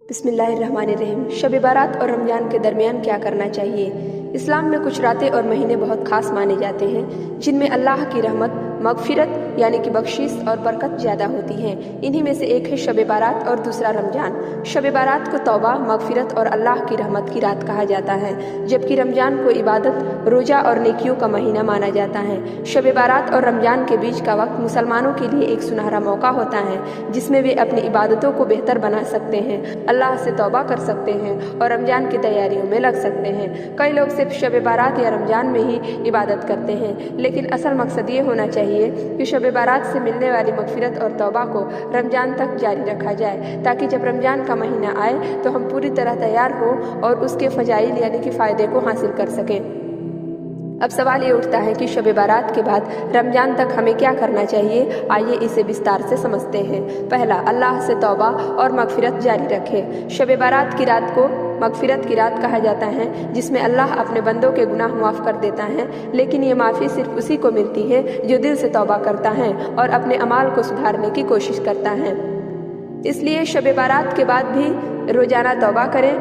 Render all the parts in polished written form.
बिस्मिल्लाहिर्रहमानिर्रहीम। शब बारात और रमज़ान के दरमियान क्या करना चाहिए? इस्लाम में कुछ रातें और महीने बहुत खास माने जाते हैं जिनमें अल्लाह की रहमत, मगफिरत यानी कि बख्शिश और बरकत ज़्यादा होती हैं। इन्हीं में से एक है शब बारात और दूसरा रमज़ान। शब बारात को तौबा, मगफिरत और अल्लाह की रहमत की रात कहा जाता है, जबकि रमज़ान को इबादत, रोज़ा और नेकियों का महीना माना जाता है। शब बारात और रमज़ान के बीच का वक्त मुसलमानों के लिए एक सुनहरा मौका होता है जिसमें वे अपनी इबादतों को बेहतर बना सकते हैं, अल्लाह से तौबा कर सकते हैं और रमज़ान की तैयारियों में लग सकते हैं। कई लोग सिर्फ शब बारात या रमज़ान में ही इबादत करते हैं, लेकिन असल मकसद ये होना चाहिए कि शब बारात से मिलने वाली मगफिरत और तौबा को रमज़ान तक जारी रखा जाए, ताकि जब रमज़ान का महीना आए तो हम पूरी तरह तैयार हों और उसके फ़जाइल यानी कि फ़ायदे को हासिल कर सकें। अब सवाल ये उठता है कि शब बारात के बाद रमज़ान तक हमें क्या करना चाहिए। आइए इसे विस्तार से समझते हैं। पहला, अल्लाह से तौबा और मगफिरत जारी रखें। शब बारात की रात को मगफिरत की रात कहा जाता है, जिसमें अल्लाह अपने बंदों के गुनाह माफ़ कर देता है, लेकिन ये माफ़ी सिर्फ उसी को मिलती है जो दिल से तौबा करता है और अपने अमाल को सुधारने की कोशिश करता है। इसलिए शब बारात के बाद भी रोज़ाना तौबा करें,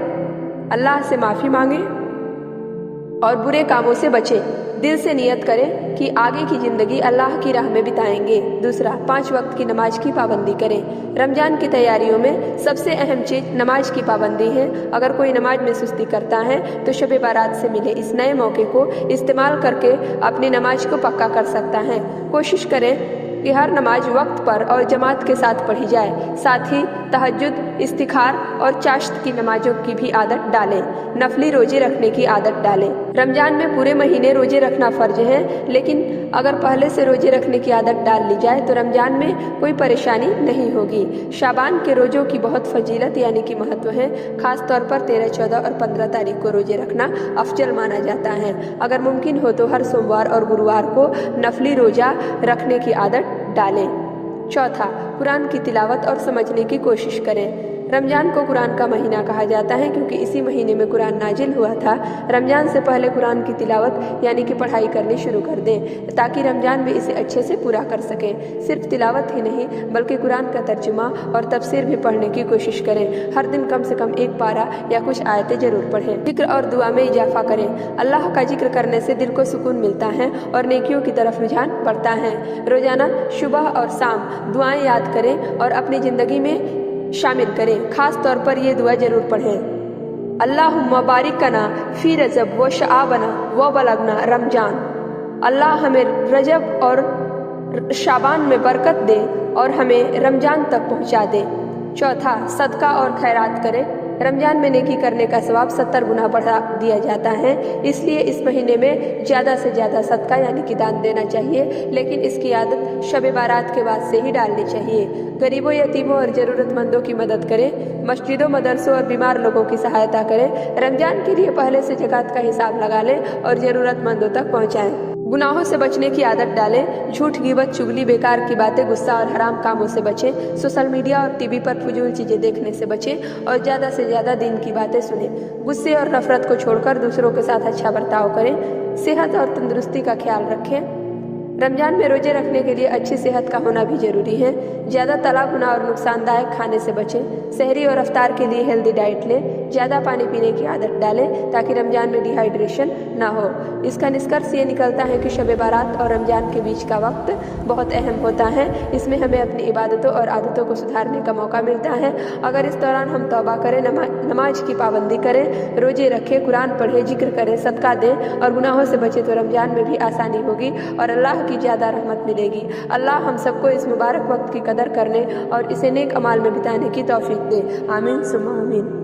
अल्लाह से माफ़ी मांगें और बुरे कामों से बचें। दिल से नियत करें कि आगे की ज़िंदगी अल्लाह की राह में बिताएंगे। दूसरा, 5 वक्त की नमाज की पाबंदी करें। रमज़ान की तैयारियों में सबसे अहम चीज़ नमाज की पाबंदी है। अगर कोई नमाज में सुस्ती करता है तो शब बारात से मिले इस नए मौके को इस्तेमाल करके अपनी नमाज को पक्का कर सकता है। कोशिश करें कि हर नमाज वक्त पर और जमात के साथ पढ़ी जाए। साथ ही तहज्जुद, इस्तिखार और चाश्त की नमाजों की भी आदत डालें। नफली रोजे रखने की आदत डालें। रमज़ान में पूरे महीने रोजे रखना फ़र्ज है, लेकिन अगर पहले से रोजे रखने की आदत डाल ली जाए तो रमज़ान में कोई परेशानी नहीं होगी। शाबान के रोज़ों की बहुत फजीलत यानी कि महत्व है। ख़ास तौर पर 13, 14 और 15 तारीख को रोजे रखना अफजल माना जाता है। अगर मुमकिन हो तो हर सोमवार और गुरुवार को नफली रोज़ा रखने की आदत डालें। चौथा, कुरान की तिलावत और समझने की कोशिश करें। रमज़ान को कुरान का महीना कहा जाता है क्योंकि इसी महीने में कुरान नाजिल हुआ था। रमज़ान से पहले कुरान की तिलावत यानी कि पढ़ाई करनी शुरू कर दें, ताकि रमज़ान में इसे अच्छे से पूरा कर सकें। सिर्फ तिलावत ही नहीं बल्कि कुरान का तर्जुमा और तफसीर भी पढ़ने की कोशिश करें। हर दिन कम से कम 1 पारा या कुछ आयतें जरूर पढ़ें। जिक्र और दुआ में इजाफा करें। अल्लाह का जिक्र करने से दिल को सुकून मिलता है और नेकियों की तरफ रुझान बढ़ता है। रोज़ाना सुबह और शाम दुआएं याद करें और अपनी ज़िंदगी में शामिल करें। खास तौर पर ये दुआ जरूर पढ़ें। अल्लाहुम्मा बारिकना फी रजब व शआबना व बलगना रमजान। अल्लाह हमें रजब और शाबान में बरकत दे और हमें रमजान तक पहुंचा दे। चौथा, सदका और खैरात करें। रमज़ान में नेकी करने का सवाब 70 गुना बढ़ा दिया जाता है, इसलिए इस महीने में ज़्यादा से ज़्यादा सदका यानी कि दान देना चाहिए, लेकिन इसकी आदत शब बारात के बाद से ही डालनी चाहिए। गरीबों, यतीमों और ज़रूरतमंदों की मदद करें। मस्जिदों, मदरसों और बीमार लोगों की सहायता करें। रमज़ान के लिए पहले से ज़कात का हिसाब लगा लें और ज़रूरतमंदों तक पहुँचाएँ। गुनाहों से बचने की आदत डालें। झूठ, गिबत, चुगली, बेकार की बातें, गुस्सा और हराम कामों से बचें। सोशल मीडिया और टीवी पर फजूल चीज़ें देखने से बचें और ज़्यादा से ज़्यादा दीन की बातें सुनें। गुस्से और नफरत को छोड़कर दूसरों के साथ अच्छा बर्ताव करें। सेहत और तंदुरुस्ती का ख्याल रखें। रमज़ान में रोजे रखने के लिए अच्छी सेहत का होना भी ज़रूरी है। ज़्यादा तला भुना और नुकसानदायक खाने से बचें। सहरी और अफ्तार के लिए हेल्दी डाइट लें। ज़्यादा पानी पीने की आदत डालें ताकि रमज़ान में डिहाइड्रेशन ना हो। इसका निष्कर्ष ये निकलता है कि शब बारात और रमज़ान के बीच का वक्त बहुत अहम होता है। इसमें हमें अपनी इबादतों और आदतों को सुधारने का मौका मिलता है। अगर इस दौरान हम तौबा करें, नमाज की पाबंदी करें, रोजे रखें, कुरान पढ़ें, जिक्र करें, सदका दें और गुनाहों से बचें तो रमज़ान में भी आसानी होगी और अल्लाह की ज़्यादा रहमत मिलेगी। अल्लाह हम सबको इस मुबारक वक्त की कदर करने और इसे नेक अमाल में बिताने की तौफीक दे। आमीन सुम्मा आमीन।